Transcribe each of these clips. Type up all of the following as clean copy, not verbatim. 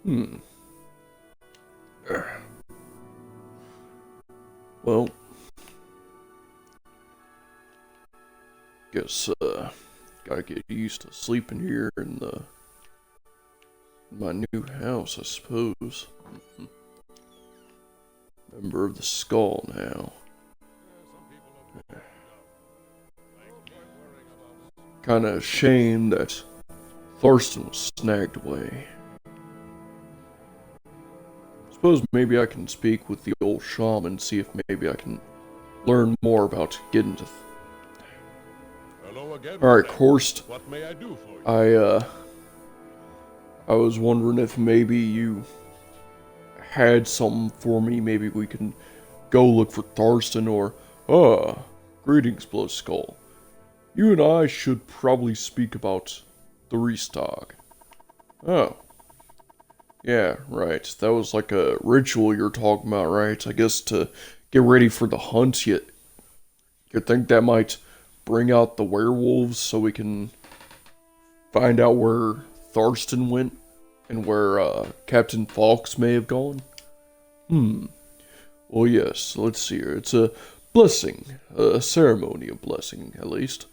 Hmm. Well, guess gotta get used to sleeping here in my new house, I suppose. Member of the Skaal now. Kinda shame that Thurston was snagged away. Suppose maybe I can speak with the old shaman, see if maybe I can learn more about getting to. Hello again, Alright, Fang. Korst. What may I do for you? I was wondering if maybe you had something for me. Maybe we can go look for Thurston or. Greetings, Blood Skull. You and I should probably speak about the Ristaag. Oh. Yeah, right. That was like a ritual you're talking about, right? I guess to get ready for the hunt, you think that might bring out the werewolves so we can find out where Thurston went and where Captain Fawkes may have gone? Well, yes, let's see here. It's a blessing, a ceremony of blessing, at least,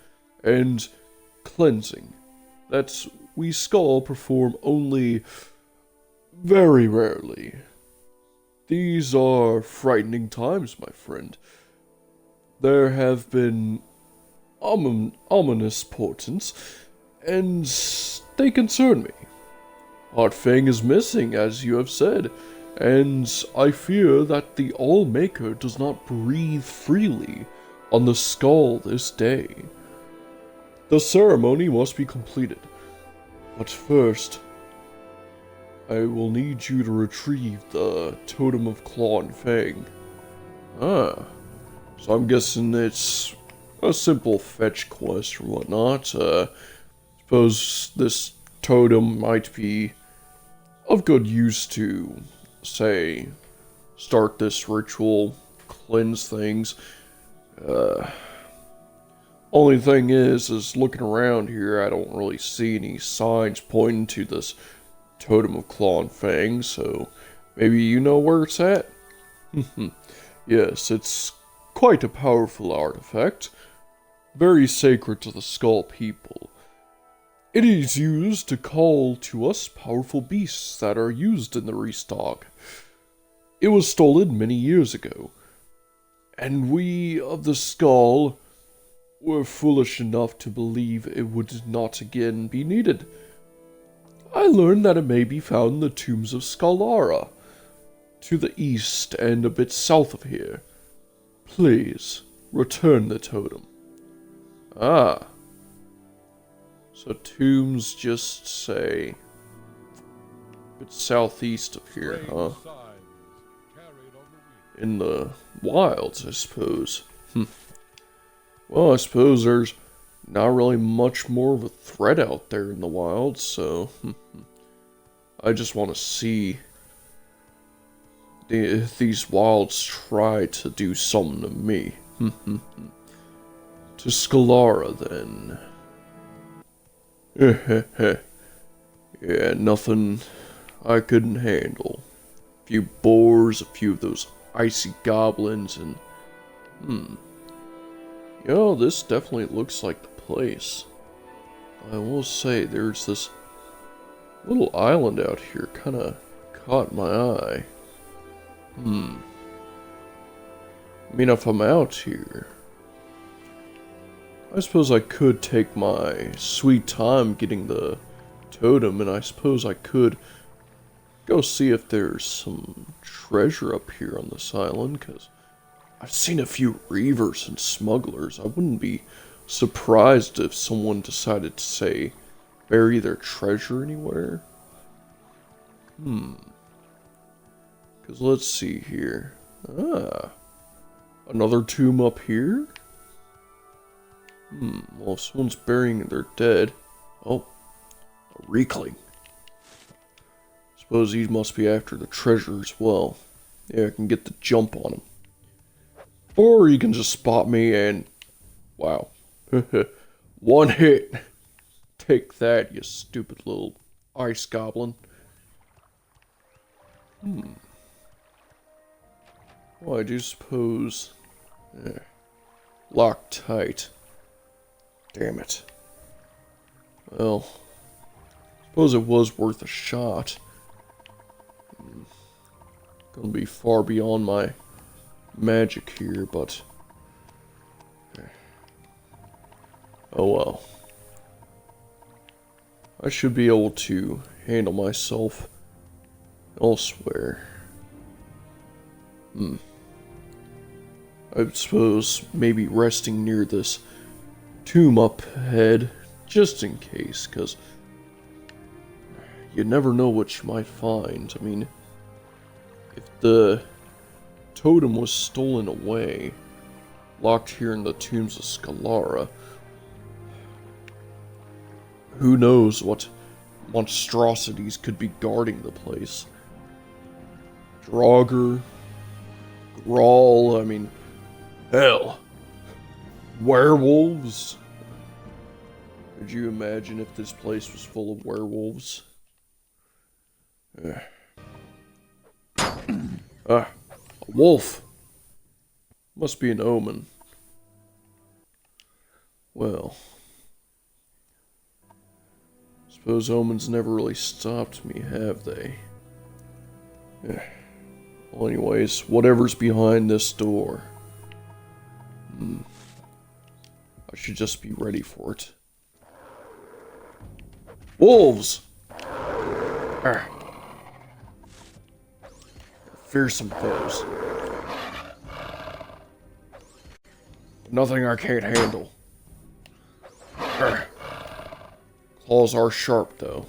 and cleansing. That we Skaal perform only very rarely. These are frightening times, my friend. There have been ominous portents, and they concern me. Fang is missing, as you have said, and I fear that the All-Maker does not breathe freely on the Skaal this day. The ceremony must be completed, but first, I will need you to retrieve the Totem of Claw and Fang. Ah, so I'm guessing it's a simple fetch quest or whatnot. Suppose this totem might be of good use to, say, start this ritual, cleanse things. Only thing is looking around here, I don't really see any signs pointing to this Totem of Claw and Fang, so maybe you know where it's at? Yes, it's quite a powerful artifact, very sacred to the Skaal people. It is used to call to us powerful beasts that are used in the Ristaag. It was stolen many years ago, and we of the Skaal were foolish enough to believe it would not again be needed. I learned that it may be found in the tombs of Skalara, to the east and a bit south of here. Please, return the totem. Ah. So tombs just say a bit southeast of here, huh? In the wilds, I suppose. Well, I suppose there's not really much more of a threat out there in the wild, so I just want to see if these wilds try to do something to me. To Skalara, then. Yeah, nothing I couldn't handle. A few boars, a few of those icy goblins, and this definitely looks like the place. I will say, there's this little island out here, kinda caught my eye. I mean, if I'm out here, I suppose I could take my sweet time getting the totem, and I suppose I could go see if there's some treasure up here on this island, because I've seen a few reavers and smugglers. I wouldn't be surprised if someone decided to, say, bury their treasure anywhere. Because let's see here. Another tomb up here? Well, if someone's burying their dead. Oh, a Reekling. Suppose he must be after the treasure as well. Yeah, I can get the jump on him. Or you can just spot me and... wow. One hit. Take that, you stupid little ice goblin. Well, I do suppose... locked tight. Damn it. Well, suppose it was worth a shot. Gonna be far beyond my magic here, but... oh well. I should be able to handle myself elsewhere. I suppose maybe resting near this tomb up ahead, just in case, because you never know what you might find. I mean, if the totem was stolen away, locked here in the tombs of Skaal, who knows what monstrosities could be guarding the place. Draugr, Grawl, I mean, hell, werewolves. Could you imagine if this place was full of werewolves? A wolf. Must be an omen. Well, suppose omens never really stopped me, have they? Well, anyways, whatever's behind this door, I should just be ready for it. Wolves! Fearsome foes. Nothing I can't handle. Claws are sharp, though.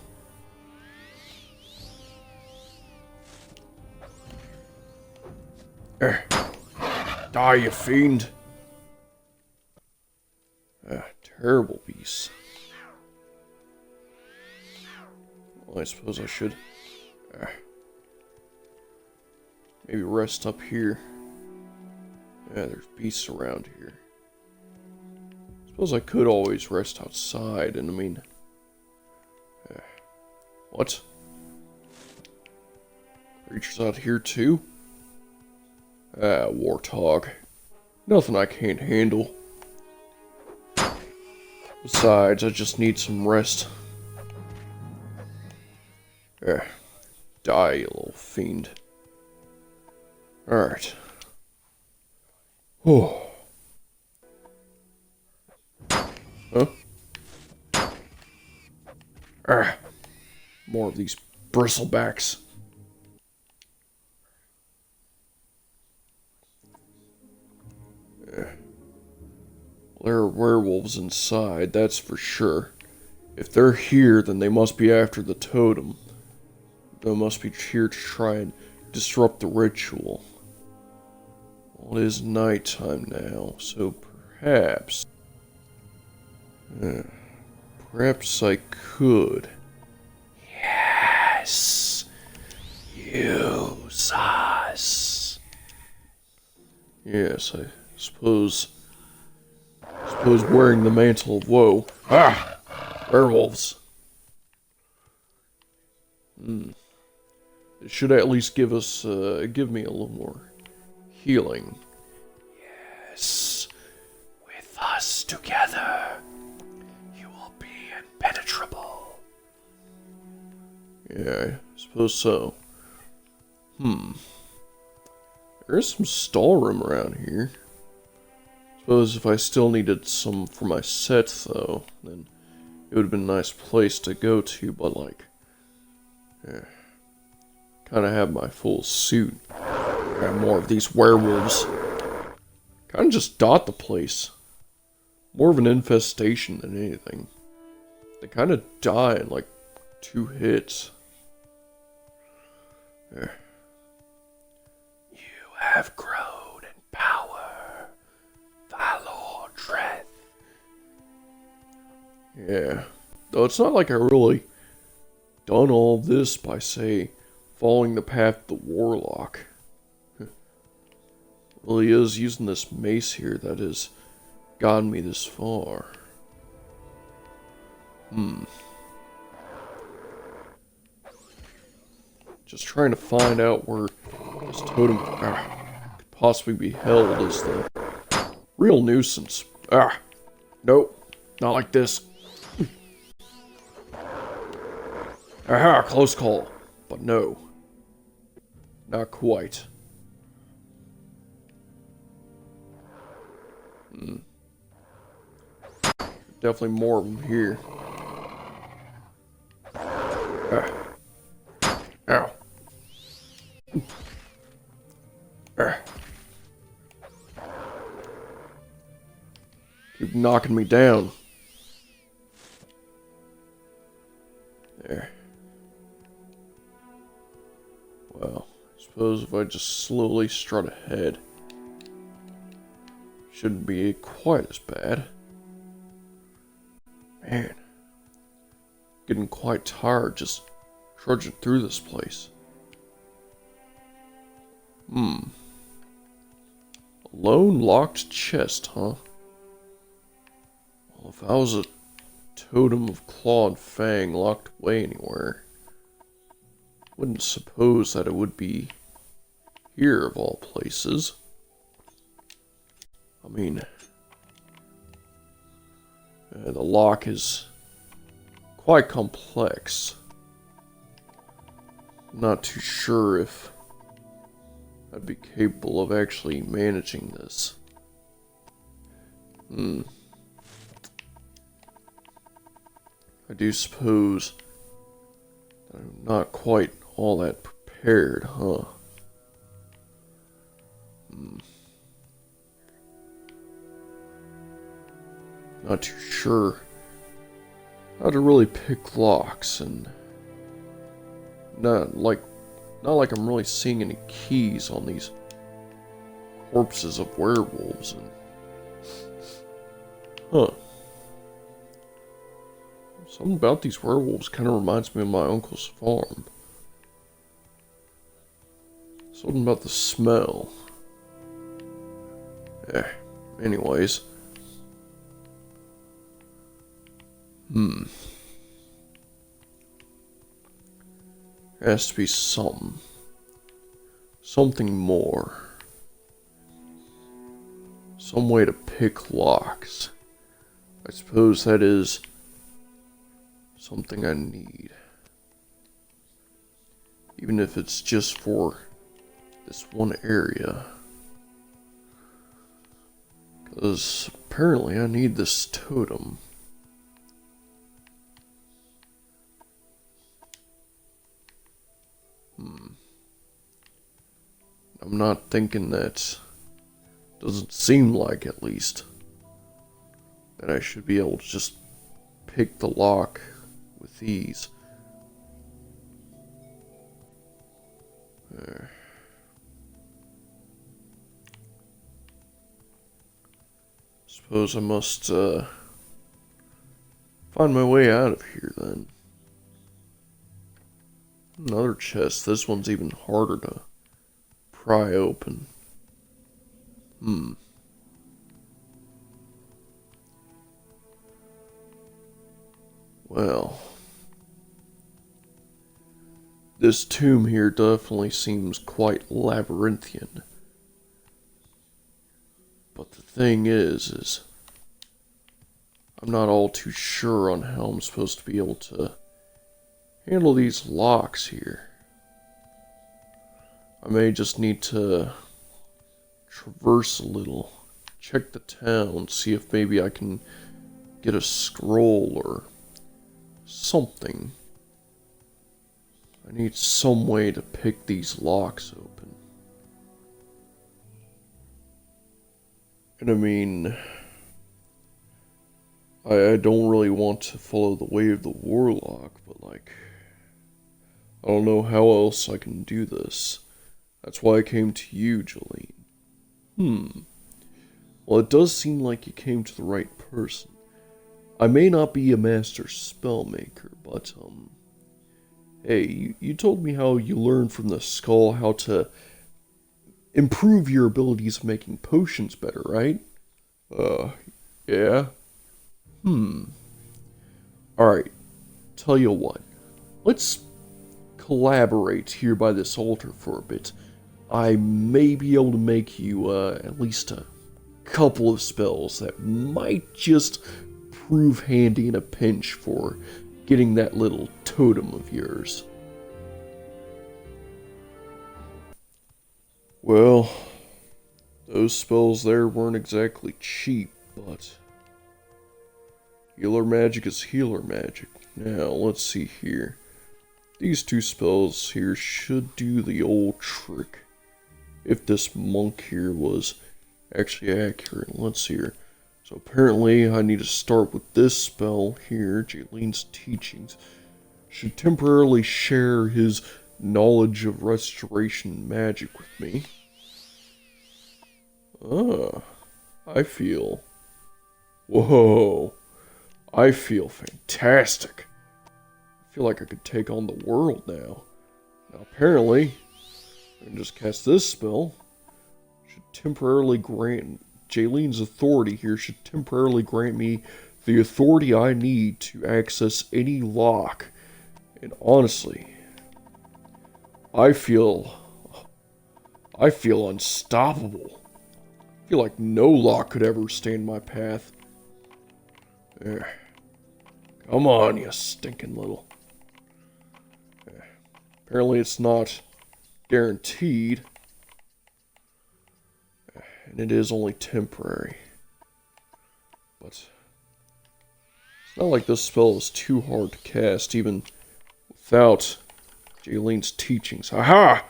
Die, you fiend! Terrible beast. Well, I suppose I should maybe rest up here. Yeah, there's beasts around here. Suppose I could always rest outside, and I mean... what? Creatures out here too? Warthog. Nothing I can't handle. Besides, I just need some rest. Die, you little fiend. Alright. Oh. Huh? More of these bristlebacks. There are werewolves inside, that's for sure. If they're here, then they must be after the totem. They must be here to try and disrupt the ritual. Well, it is nighttime now, so perhaps... perhaps I could... yes! Use us! Yes, I suppose wearing the mantle of woe. Werewolves. It should at least give us, give me a little more healing. Yes, with us together, you will be impenetrable. Yeah, I suppose so. There is some stall room around here. Suppose if I still needed some for my set, though, then it would have been a nice place to go to, but like, kind of have my full suit. Got more of these werewolves. Kind of just dot the place. More of an infestation than anything. They kind of die in like 2 hits. You have grown in power, Valor Dreth. Yeah, though it's not like I really done all this by, say, following the path of the warlock. Really is using this mace here that has gotten me this far. Just trying to find out where this totem could possibly be held is the real nuisance. Nope, not like this. Aha, close call. But no, not quite. Definitely more of them here. Ow. Keep knocking me down. There. Well, I suppose if I just slowly strut ahead, shouldn't be quite as bad. Man, getting quite tired just trudging through this place. A lone locked chest, huh? Well, if I was a totem of clawed Fang locked away anywhere, wouldn't suppose that it would be here of all places. I mean, the lock is quite complex. I'm not too sure if I'd be capable of actually managing this. I do suppose that I'm not quite all that prepared, huh? Not too sure how to really pick locks, and not like I'm really seeing any keys on these corpses of werewolves. And something about these werewolves kind of reminds me of my uncle's farm. Something about the smell. Anyways. There has to be something more. Some way to pick locks. I suppose that is something I need. Even if it's just for this one area. Because apparently I need this totem. I'm not thinking that, doesn't seem like at least, that I should be able to just pick the lock with ease. There. Suppose I must find my way out of here then. Another chest. This one's even harder to pry open. Well, this tomb here definitely seems quite labyrinthian. But the thing is I'm not all too sure on how I'm supposed to be able to handle these locks here. I may just need to traverse a little, check the town, see if maybe I can get a scroll or something. I need some way to pick these locks open. And I mean, I don't really want to follow the way of the warlock, but like, I don't know how else I can do this. That's why I came to you, Jolene. Well, it does seem like you came to the right person. I may not be a master spellmaker, but, hey, you told me how you learned from the Skaal how to improve your abilities of making potions better, right? Yeah? Alright, tell you what. Let's collaborate here by this altar for a bit, I may be able to make you at least a couple of spells that might just prove handy in a pinch for getting that little totem of yours. Well, those spells there weren't exactly cheap, but healer magic is healer magic. Now, let's see here. These two spells here should do the old trick. If this monk here was actually accurate. Let's see here. So apparently I need to start with this spell here. Jaylene's teachings should temporarily share his knowledge of restoration magic with me. I feel... Whoa. I feel fantastic. I feel like I could take on the world now. Now apparently, I can just cast this spell. Should temporarily grant... Jaylene's authority here should temporarily grant me the authority I need to access any lock. And honestly, I feel unstoppable. I feel like no lock could ever stand in my path. There. Come on, you stinking little. Apparently it's not guaranteed. And it is only temporary. But it's not like this spell is too hard to cast, even without Jaylene's teachings. Aha!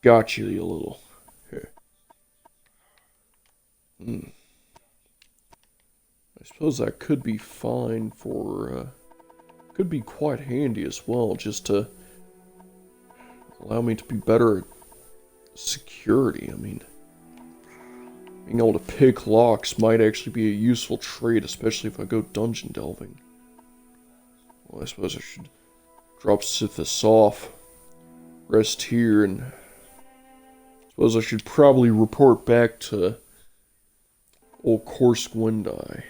Got you, you little. I suppose that could be fine for, could be quite handy as well, just to allow me to be better at security. I mean, being able to pick locks might actually be a useful trait, especially if I go dungeon delving. Well, I suppose I should drop Sithis off, rest here, and I suppose I should probably report back to old Korsk Windeye.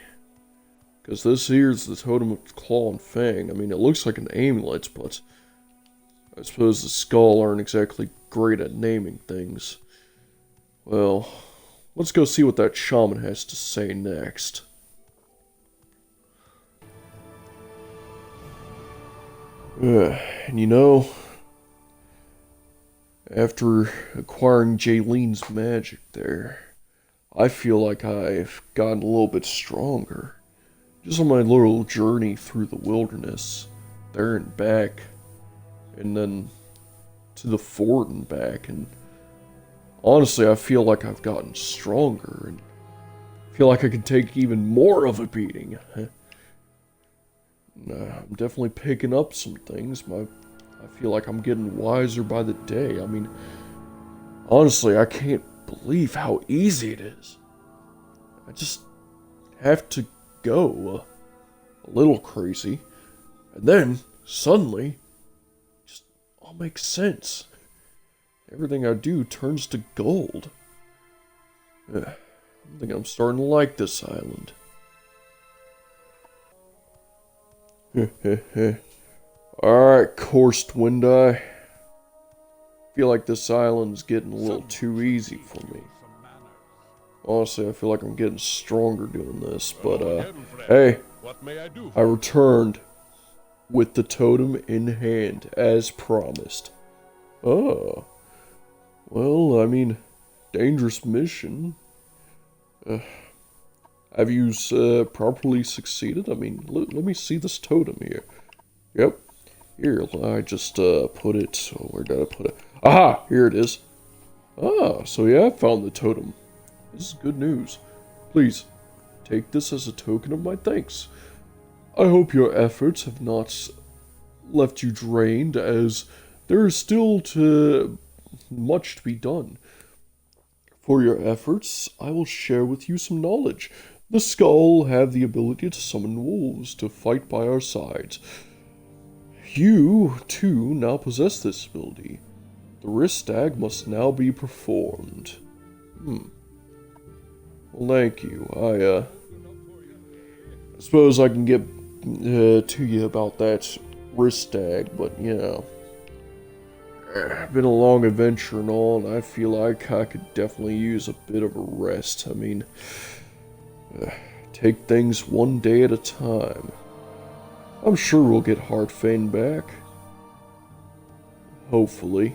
Because this here is the Totem of Claw and Fang. I mean, it looks like an amulet, but I suppose the Skaal aren't exactly great at naming things. Well, let's go see what that shaman has to say next. And you know, after acquiring Jaylene's magic there, I feel like I've gotten a little bit stronger. Just on my little journey through the wilderness, there and back, and then to the fort and back, and honestly, I feel like I've gotten stronger, and feel like I can take even more of a beating. I'm definitely picking up some things. I feel like I'm getting wiser by the day. I mean, honestly, I can't believe how easy it is. I just have to go a little crazy, and then suddenly, just all makes sense. Everything I do turns to gold. I think I'm starting to like this island. Alright, Korsk Windeye. Feel like this island's getting a little too easy for me. Honestly, I feel like I'm getting stronger doing this, but hey, I returned with the totem in hand, as promised. Oh, well, I mean, dangerous mission. Have you properly succeeded? I mean, let me see this totem here. Yep, here, I just put it, oh, where did I put it? Aha, here it is. Ah, so yeah, I found the totem. This is good news. Please, take this as a token of my thanks. I hope your efforts have not left you drained, as there is still much to be done. For your efforts, I will share with you some knowledge. The Skaal have the ability to summon wolves to fight by our sides. You, too, now possess this ability. The Ristaag must now be performed. Well, thank you. I suppose I can get to you about that Ristaag, but yeah. Been a long adventure and all, and I feel like I could definitely use a bit of a rest. I mean, take things one day at a time. I'm sure we'll get Fang back. Hopefully.